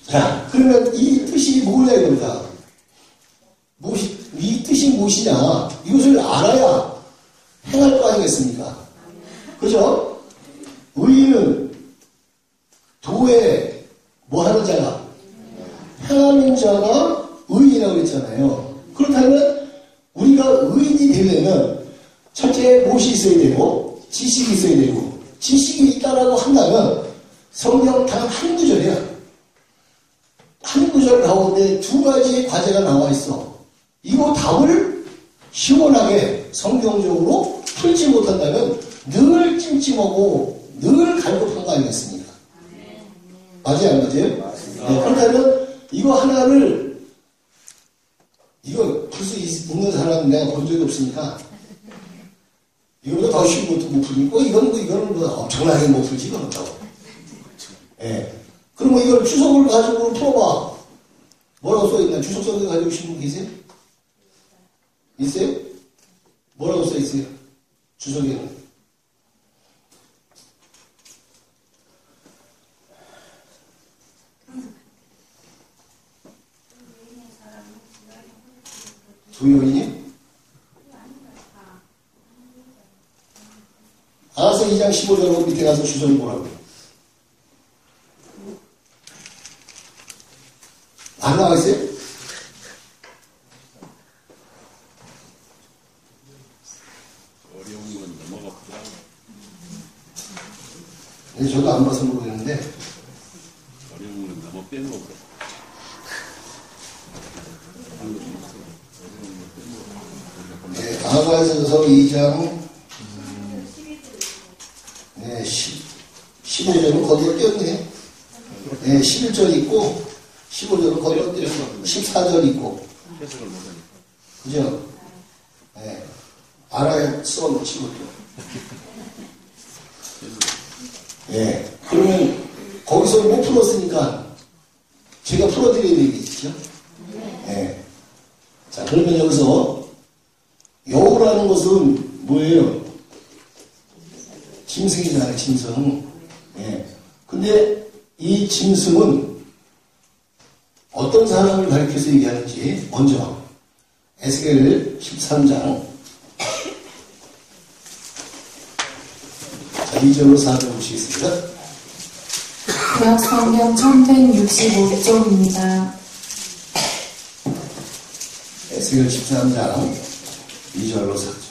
S1: 자, 그러면 이 뜻이 뭐냐 이겁니다. 이 뜻이 무엇이냐? 이것을 알아야 행할 거 아니겠습니까? 그죠? 의인은 도에 뭐 하는 자가? 행하는 자가 의인이라고 그랬잖아요. 그렇다면 우리가 의인이 되려면 첫째 무엇이 있어야 되고 지식이 있어야 되고 지식이 있다라고 한다면 성경 단 한 구절이야. 한 구절 가운데 두 가지의 과제가 나와 있어. 이거 답을 시원하게 성경적으로 풀지 못한다면 늘 찜찜하고 늘 갈급한 거 아니겠습니까? 맞아요, 안 맞아요? 네, 그렇다면 이거 하나를 이거 풀 수 있는 사람은 내가 본 적이 없으니까 이거보다 더 쉬운 것도 못 풀고 이거는 뭐 엄청나게 못 풀지 이건 없다고. 예. 그러면 이걸 주석을 가지고 풀어봐. 뭐라고 써있나? 주석 써서 가지고 오신 분 계세요? 있어요? 뭐라고 써있어요? 주석에는. 두 요인이? 알아서 2장 15절로 밑에 가서 주석을 보라고요. 안 나와 있어요?
S4: 어려운 건 넘어갔구나.
S1: 네, 저도 안 봐서 모르겠는데.
S4: 어려운 건 넘어 빼는 거구나.
S1: 네, 아가서서 2장 15절은 거기에 띄었네. 네, 11절 있고 15절은 거기에 띄었어. 14절 있고.
S4: 해석을 못하니까.
S1: 그죠? 네. 알아야 써놓치고. 예. 그러면 거기서 못 풀었으니까 제가 풀어드려야 되겠죠? 예. 자, 그러면 여기서 여우라는 것은 뭐예요? 짐승이잖아요, 짐승. 예. 근데 이 짐승은 어떤 사람을 가리켜서 얘기하는지 먼저 에스겔 13장 2절로 4절 보시겠습니다.
S3: 구약 성경 1165쪽입니다.
S1: 에스겔 13장 2절로 4절.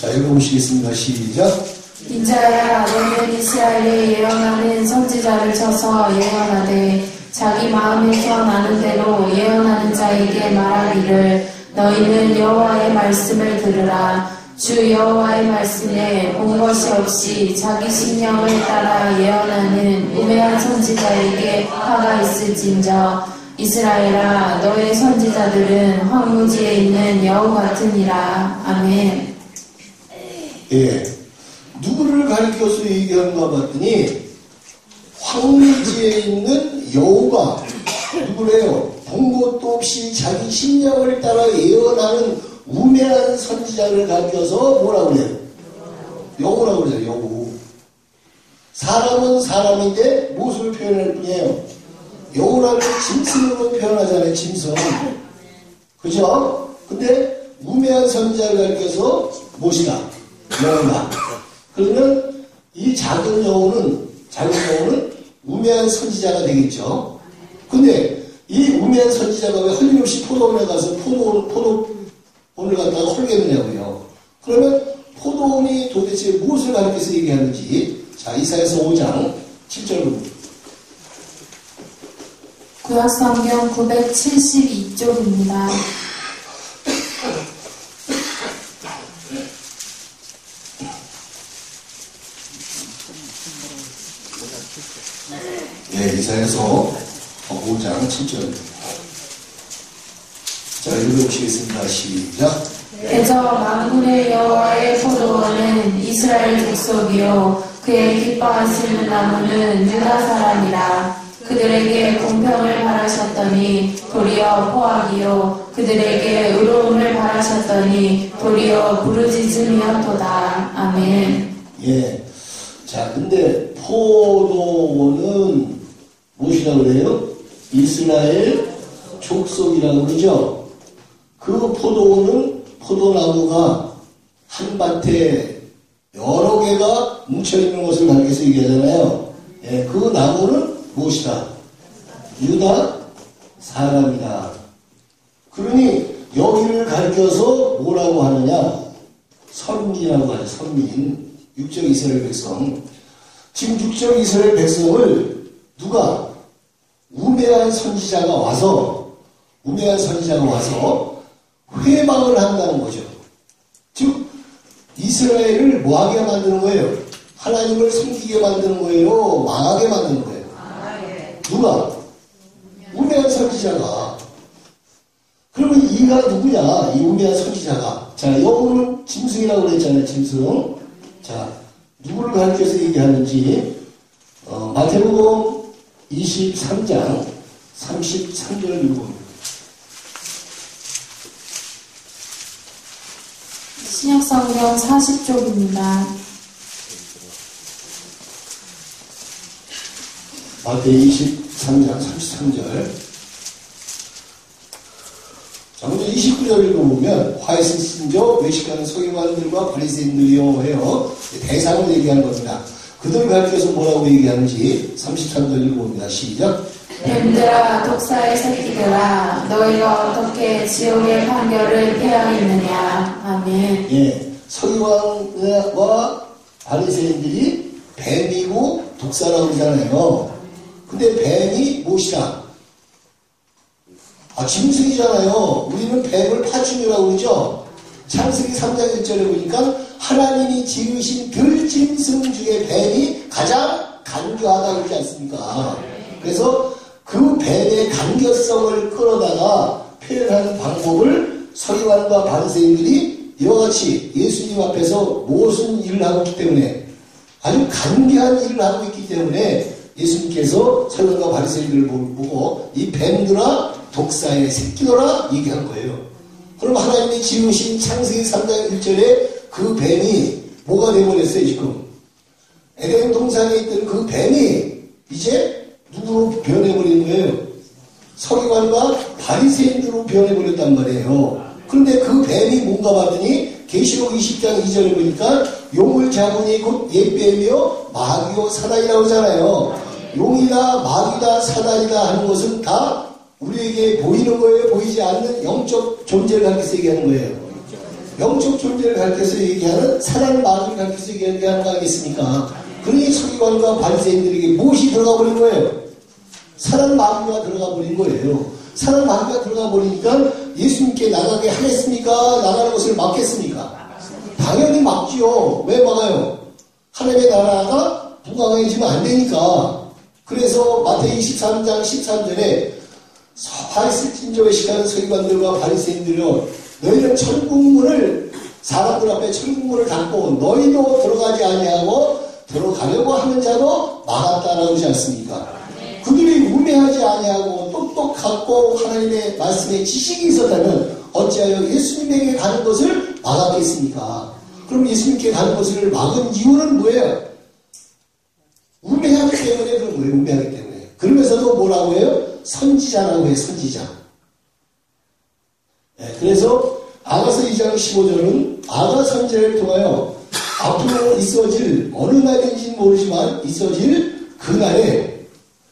S1: 자, 읽어보시겠습니다. 시작.
S3: 인자야, 너는 이스라엘에 예언하는 선지자를 쳐서 예언하되 자기 마음에서 나는 대로 예언하는 자에게 말하기를 너희는 여호와의 말씀을 들으라. 주 여호와의 말씀에 본 것이 없이 자기 심령을 따라 예언하는 우매한 선지자에게 화가 있을진저 이스라엘아, 너의 선지자들은 황무지에 있는 여우 같으니라. 아멘.
S1: 예. 누구를 가리켜서 얘기하는가 봤더니 황무지에 있는 여우가 누구래요? 본 것도 없이 자기 심령을 따라 예언하는 우매한 선지자를 가리켜서 뭐라고 그래요? 여우라고 그래요. 여우. 사람은 사람인데 무엇을 표현할 뿐이에요? 여우라고 짐승으로 표현하잖아요. 짐승. 그죠? 근데 우매한 선지자를 가리켜서 무엇이다? 여우다. 그러면 이 작은 여우는 우매한 선지자가 되겠죠. 근데 이 우매한 선지자가 왜 흘림없이 포도원에 가서 포도원을 갖다가 헐겠느냐고요. 그러면 포도원이 도대체 무엇을 가리켜서 얘기하는지, 자, 이사야서 5장 7절로.
S3: 구약 성경 972쪽입니다.
S1: 네, 이사야서 5장 7절. 자, 읽어보시겠습니다. 시작.
S3: 대저 만군의 여호와의 포도원은 이스라엘 족속이요 그의 기뻐하시는 나무는 유다 사람이라. 그들에게 공평을 바라셨더니 도리어 포악이요 그들에게 의로움을 바라셨더니 도리어 부르짖음이었도다. 아멘.
S1: 예. 자, 근데 포도원은 무엇이라고 그래요? 이스라엘 족속이라고 그러죠? 그 포도원은 포도나무가 한 밭에 여러 개가 뭉쳐있는 것을 가리켜서 얘기하잖아요. 예, 그 나무는 무엇이다? 유다 사람이다. 그러니 여기를 가리켜서 뭐라고 하느냐? 선민이라고 하죠. 선민. 육적 이스라엘 백성. 지금 육적 이스라엘 백성을 누가? 우매한 선지자가 와서 회방을 한다는 거죠. 즉 이스라엘을 뭐하게 만드는 거예요? 하나님을 섬기게 만드는 거예요? 망하게 만드는 거예요? 누가? 우매한 선지자가. 그러면 이가 누구냐? 이 우매한 선지자가. 자, 여우는 짐승이라고 그랬잖아요. 짐승. 자, 누구를 가르쳐서 얘기하는지 마태복음 23장 33절을 읽어봅니다.
S3: 신약성경 40쪽입니다.
S1: 마태 23장 33절. 자, 먼저 29절을 읽어보면 화에서 신저 외식하는 서기관들과 바리새인들이요 해요. 대상을 얘기하는 겁니다. 그들을 가르쳐서 뭐라고 얘기하는지 33절 읽어봅니다. 시작.
S3: 뱀들아 독사의 새끼들아 너희가 어떻게 지옥의 판결을 피하겠느냐. 아멘.
S1: 예, 서기관과 바리새인들이 뱀이고 독사라고 그러잖아요. 근데 뱀이 무엇이다? 짐승이잖아요. 우리는 뱀을 파충류라고 그러죠. 창세기 3장 1절에 보니까 하나님이 지으신 들짐승 중에 뱀이 가장 간교하다고 그러지 않습니까? 그래서 그 뱀의 간교성을 끌어다가 표현하는 방법을 서기관과 바리새인들이 이와 같이 예수님 앞에서 무슨 일을 하고 있기 때문에 아주 간교한 일을 하고 있기 때문에 예수님께서 서기관과 바리새인들을 보고 이 뱀들아 독사의 새끼들아 얘기한 거예요. 그럼 하나님이 지으신 창세기 3장 1절에 그 뱀이 뭐가 되어버렸어요 지금? 에덴 동산에 있던 그 뱀이 이제 누구로 변해버린 거예요? 서기관과 바리새인으로 변해버렸단 말이에요. 그런데 그 뱀이 뭔가 봤더니 계시록 20장 2절에 보니까 용을 잡으니 곧 옛뱀이요 마귀요 사단이라고 하잖아요. 용이다 마귀다 사단이다 하는 것은 다 우리에게 보이는 거예요? 보이지 않는 영적 존재를 가르쳐서 얘기하는 거예요. 영적 존재를 가르쳐서 얘기하는 사단 마귀를 가르쳐서 얘기하는 거 아니겠습니까? 그러니 서기관과 바리새인들에게 무엇이 들어가 버린 거예요? 사단 마귀가 들어가 버린 거예요. 사단 마귀가 들어가 버리니까 예수님께 나가게 하겠습니까? 나가는 것을 막겠습니까? 당연히 막지요. 왜 막아요? 하나님의 나라가 부강해지면 안 되니까. 그래서 마태 23장 13절에 화있을 진저에 시가는 서기관들과 바리새인들이여 너희는 천국문을 사람들 앞에 천국문을 닫고 너희도 들어가지 아니하고 들어가려고 하는 자도 막았다라고 하지 않습니까? 그들이 우매하지 아니하고 똑똑하고 하나님의 말씀에 지식이 있었다면 어찌하여 예수님에게 가는 것을 막았겠습니까? 그럼 예수님께 가는 것을 막은 이유는 뭐예요? 우매하기 때문에 그런 거예요. 우매하기 때문에. 그러면서도 뭐라고 해요? 선지자라고 해요. 선지자. 네, 그래서 아가서 2장 15절은 아가 선지자를 통하여 앞으로 있어질 어느 날인지는 모르지만 있어질 그날에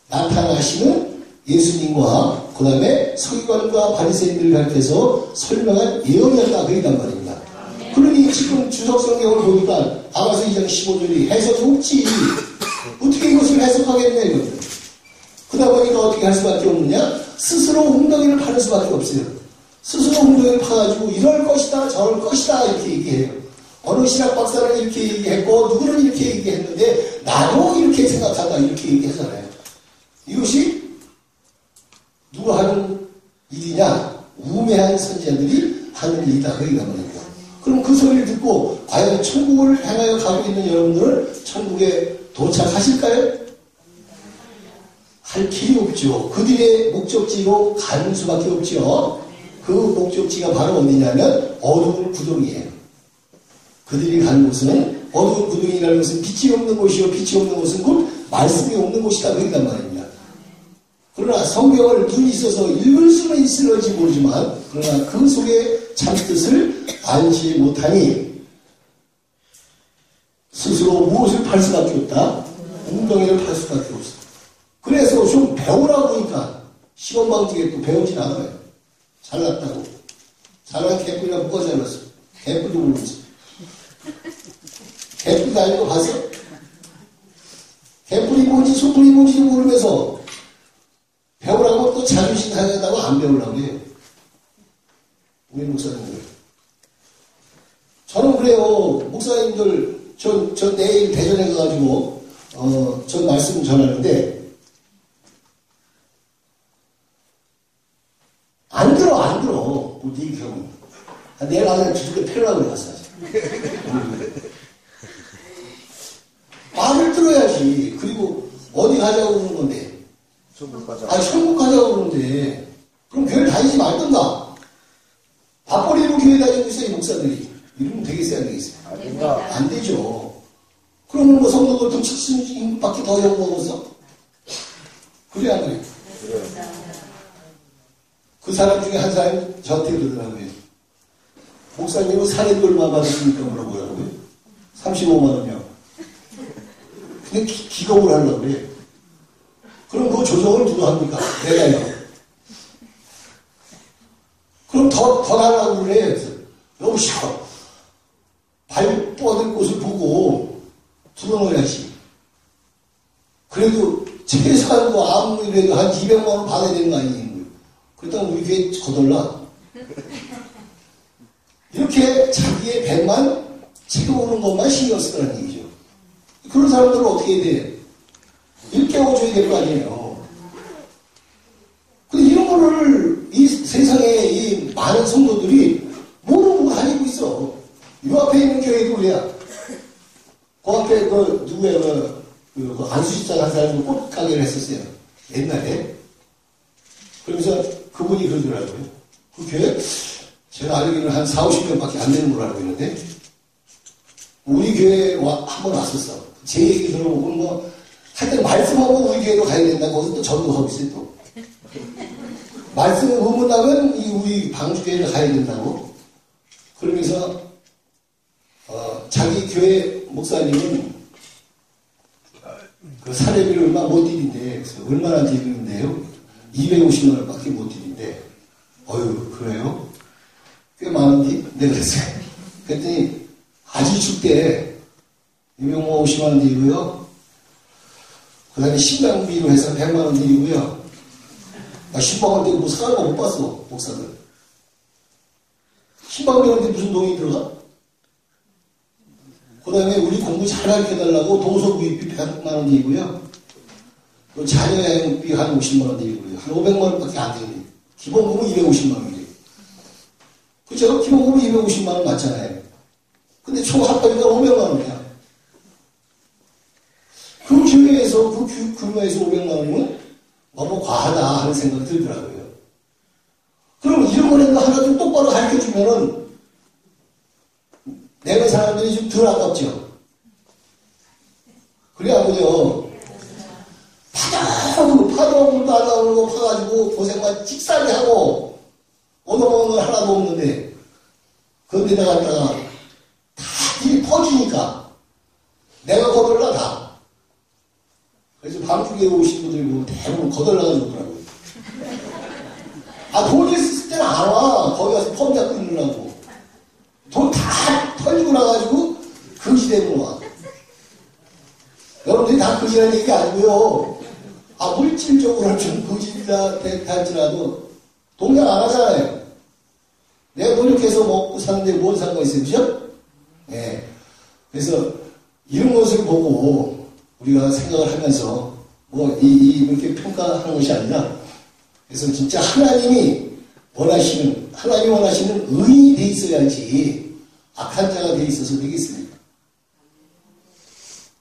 S1: 나타나시는 예수님과 그 다음에 서기관과 바리새인들을 가르쳐서 설명한 예언이었다 그랬단 말입니다. 그러니 지금 주석성경을 보니까 아가서 2장 15절이 해석이 없지. 어떻게 이것을 해석하겠냐 이거죠. 그러다 보니까 어떻게 할 수밖에 없느냐? 스스로 웅덩이를 파는 수밖에 없어요. 스스로 웅덩이를 파가지고 이럴 것이다 저럴 것이다 이렇게 얘기해요. 어느 신학 박사는 이렇게 얘기했고 누구는 이렇게 얘기했는데 나도 이렇게 생각한다 이렇게 얘기하잖아요. 이것이 누가 하는 일이냐? 우매한 선지자들이 하늘이 있다. 그러니까 말입니다. 그럼 그 소리를 듣고 과연 천국을 향하여 가고 있는 여러분들은 천국에 도착하실까요? 할 길이 없죠. 그들의 목적지로 가는 수밖에 없죠. 그 목적지가 바로 어디냐면 어두운 구덩이에요. 그들이 가는 곳은 어두운 구덩이라는 것은 빛이 없는 곳이요. 빛이 없는 곳은 곧 말씀이 없는 곳이다. 그러단 말입니다. 그러나 성경을 눈이 있어서 읽을 수는 있을지 모르지만 그러나 그 속에 참뜻을 알지 못하니 스스로 무엇을 팔 수밖에 없다? 웅덩이를 팔 수밖에 없어. 그래서 좀 배우라고 하니까 시험방지에 또 배우진 않아요. 잘났다고. 잘난 개뿔이나 뭐가 잘났어. 개뿔도 모르지. 개뿔 다니는 거 봤어? 개뿔이 뭔지 소뿔이 뭔지도 모르면서 배우라고 또 자존심 상하다고 안 배우려고 해요. 우리 목사님들. 저는 그래요. 목사님들, 저 내일 대전에 가가지고, 전 말씀 전하는데, 안 들어. 네 경우. 내일 가서 두둑에 패려고 그랬어. 말을 들어야지. 그리고 어디 가자고 그러는 건데.
S5: 천국 가자.
S1: 아니, 천국 가자고 그러는데. 그럼 교회 다니지 말던가. 밥벌이로 교회 다니고 있어요, 이 목사들이. 이러면 되겠어요, 안 되겠어요?
S5: 아닌가?
S1: 안 되죠. 그러면 뭐 성도들 등 70인밖에 더 욕먹었어? 그래, 안 그래?
S5: 그래.
S1: 그 사람 중에 한 사람이 저한테 그러더라고요. 목사님은 사례비 얼마 받으십니까? 물어보라고요. 35만원이요. 근데 기겁을 하려고 그래. 그럼 그 조정을 누가 합니까? 내가요. 그럼 더 달라고 그래. 그래서 여보시오. 발 뻗을 곳을 보고 들어넣어야지. 그래도 최소한 뭐 아무래도 한 200만원 받아야 되는 거 아니에요. 그렇다면 우리 교회 거덜나. 이렇게 자기의 배만 채워오는 것만 신경 쓰라는 얘기죠. 그런 사람들은 어떻게 해야 돼? 일깨워줘야 될 거 아니에요. 근데 이런 거를 이 세상에 이 많은 성도들이 모르고 다니고 있어. 이 앞에 있는 교회도 그래야. 그 앞에 그 누구야 그 안수집사 한 사람이 꽃가게를 했었어요. 옛날에. 그러면서 그분이 그러더라고요. 그 교회 제가 알기로는 한 40~50명밖에 안 되는 걸로 알고 있는데 우리 교회에 한 번 왔었어. 제 얘기 들어보고 뭐 하여튼 말씀하고 우리 교회로 가야 된다. 거기서 또 전도하고 있어요 또. 말씀을 의문하면 우리 방주교회를 가야 된다고. 그러면서 자기 교회 목사님은 그 사례비를 얼마 못 드린대. 그래서 얼마나 드리는데요? 250만 원밖에 못 드린대. 어휴, 그래요? 꽤 많은데? 내가 그랬어요. 그랬더니 아주 춥대. 250만 원 드리고요. 그 다음에 신방비로 해서 100만 원 드리고요. 나 신방할 때 뭐 사는 거 못 봤어, 목사들. 신방비한테 무슨 돈이 들어가? 그 다음에 우리 공부 잘 가르쳐달라고 동서구입비 100만 원 드리고요. 또 자녀 여행비 한 50만 원 드리고요. 한 500만 원밖에 안 되는데. 기본금은 250만 원이래요. 그죠? 기본금은 250만 원 맞잖아요. 근데 총 합하니까 500만 원이야. 그 교회에서, 그 규모에서 500만 원이면 너무 과하다 하는 생각이 들더라고요. 그럼 이런 거라도 하나 좀 똑바로 가르쳐주면은 내가 사람들이 좀 덜 아깝죠. 그래야 그죠? 파도 물도 안 나오는 거 파가지고 고생만 찍싸게 하고 얻어먹는 건 하나도 없는데 그런데다가 갖다가 다 일이 퍼지니까 내가 거덜나 다. 그래서 방주교에 오신 분들이 보면 대부분 거덜나가지고 오더라고요. 돈 있을 때는 안 와. 거기 가서 펌 잡고 있느라고. 돈 다 털리고 나가지고 거지되는 와. 여러분들이 다 거지라는 얘기가 아니고요. 물질적으로 좀 거지다 할지라도 동작 안 하잖아요. 내가 노력해서 먹고 사는데 뭔 상관이 있어요, 그죠? 네. 그래서 이런 것을 보고 우리가 생각을 하면서 이렇게 평가하는 것이 아니라 그래서 진짜 하나님이 하나님 원하시는 의인이 돼 있어야지 악한 자가 돼 있어서 되겠습니까?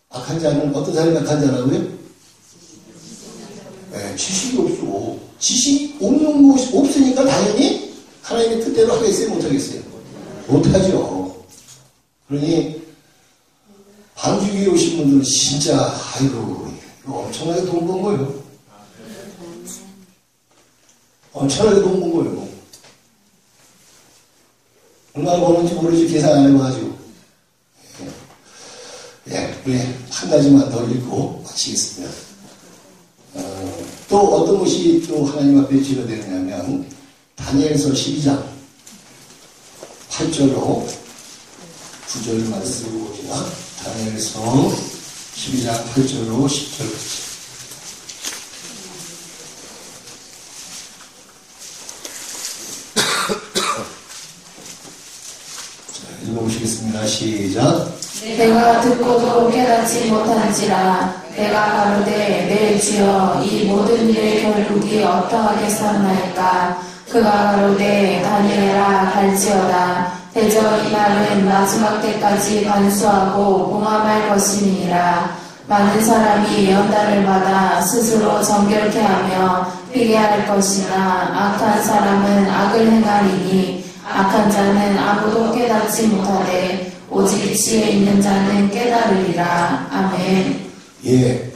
S1: 악한 자는 어떤 사람이 악한 자라고요? 네, 지식이 없어. 지식 없는 곳이 없으니까 당연히 하나님의 뜻대로 하겠어요? 못하겠어요? 못하죠. 그러니 방주기에 오신 분들은 진짜 아이고 이거 엄청나게 돈 번 거예요. 엄청나게 돈 번 거예요. 얼마나 버는지 모르지 계산 안 해봐가지고. 우리 한 가지만 더 읽고 마치겠습니다. 또 어떤 것이 또 하나님 앞에 치료되느냐면 다니엘서 12장 8절로 9절 말씀을 봅니다. 다니엘서 12장 8절로 10절까지. 읽어보시겠습니다. 시작.
S3: 내가 듣고도 깨닫지 못한지라 내가 가로되 내 주여 이 모든 일의 결국이 어떠하겠사나이까. 그가 가로되 다니엘아 갈지어다. 대저 이 말은 마지막 때까지 반수하고 봉함할 것임이니라. 많은 사람이 연단을 받아 스스로 정결케 하며 회개할 것이나 악한 사람은 악을 행하리니 악한 자는 아무도 깨닫지 못하되 오직 지혜 있는 자는 깨달으리라. 아멘.
S1: 예.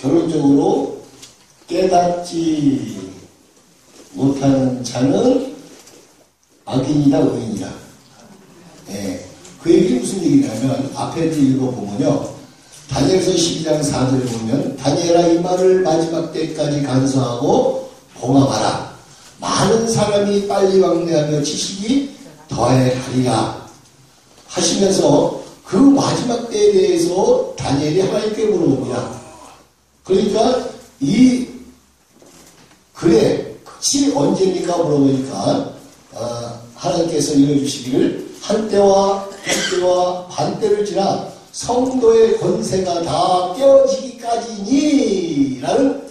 S1: 결론적으로 깨닫지 못하는 자는 악인이다, 의인이다. 예. 그 얘기 무슨 얘기냐면 앞에 읽어보면요. 다니엘서 12장 4절에 보면 다니엘아 이 말을 마지막 때까지 간수하고 봉함하라. 많은 사람이 빨리 왕래하며 지식이 더해하리라 하시면서 그 마지막 때에 대해서 다니엘이 하나님께 물어봅니다. 그러니까 이 글의 끝이 언제입니까 물어보니까 하나님께서 읽어주시기를 한때와 반때를 지나 성도의 권세가 다 깨어지기까지니 라는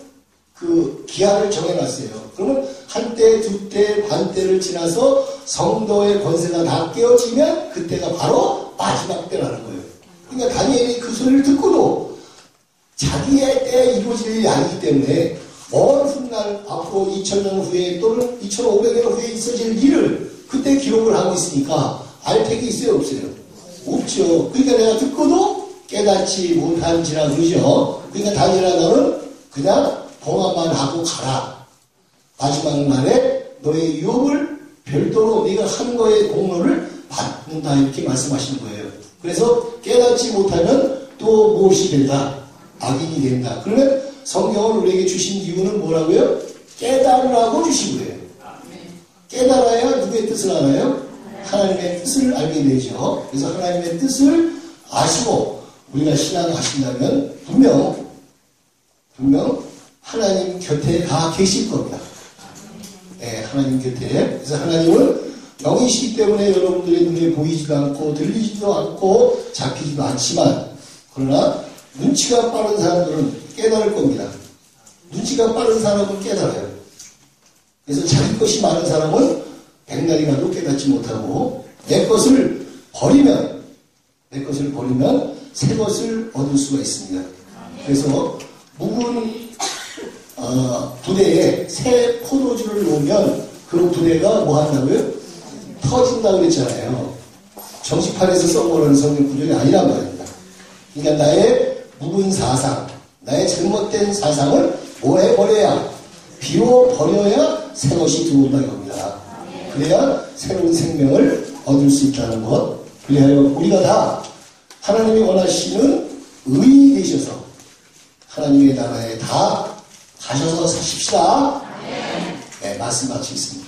S1: 그 기한을 정해놨어요. 그러면 한때, 두때, 반때를 지나서 성도의 권세가 다 깨어지면 그때가 바로 마지막 때라는 거예요. 그러니까 다니엘이 그 소리를 듣고도 자기의 때에 이루어질 일이 아니기 때문에 먼 훗날 앞으로 2000년 후에 또는 2500년 후에 있어질 일을 그때 기록을 하고 있으니까 알택이 있어요? 없어요? 없죠. 그러니까 내가 듣고도 깨닫지 못한지라 그러죠. 그러니까 다니엘아 너는 그냥 봉함만 하고 가라. 마지막 날에 너의 유업을 별도로 네가 한 거의 공로를 받는다 이렇게 말씀하시는 거예요. 그래서 깨닫지 못하면 또 무엇이 된다? 악인이 된다. 그러면 성경을 우리에게 주신 이유는 뭐라고요? 깨달으라고 주신 거예요. 깨달아야 누구의 뜻을 알아요? 하나님의 뜻을 알게 되죠. 그래서 하나님의 뜻을 아시고 우리가 신앙하신다면 분명 하나님 곁에 가 계실 겁니다. 네, 하나님 곁에. 그래서 하나님은 영이시기 때문에 여러분들의 눈에 보이지도 않고 들리지도 않고 잡히지도 않지만 그러나 눈치가 빠른 사람들은 깨달을 겁니다. 눈치가 빠른 사람은 깨달아요. 그래서 자기 것이 많은 사람은 백날이 가도 깨닫지 못하고 내 것을 버리면 새 것을 얻을 수가 있습니다. 그래서 묵은 부대에 새 포도주를 놓으면 그 부대가 뭐 한다고요? 터진다고 그랬잖아요. 정치판에서 써보는 성경 구절이 아니란 말입니다. 그러니까 나의 묵은 사상, 나의 잘못된 사상을 뭐 해버려야, 비워버려야 새 것이 들어온다는 겁니다. 그래야 새로운 생명을 얻을 수 있다는 것. 그래야 우리가 다 하나님이 원하시는 의인이 되셔서 하나님의 나라에 다 가셔서 사십시다. 네, 말씀 마치겠습니다.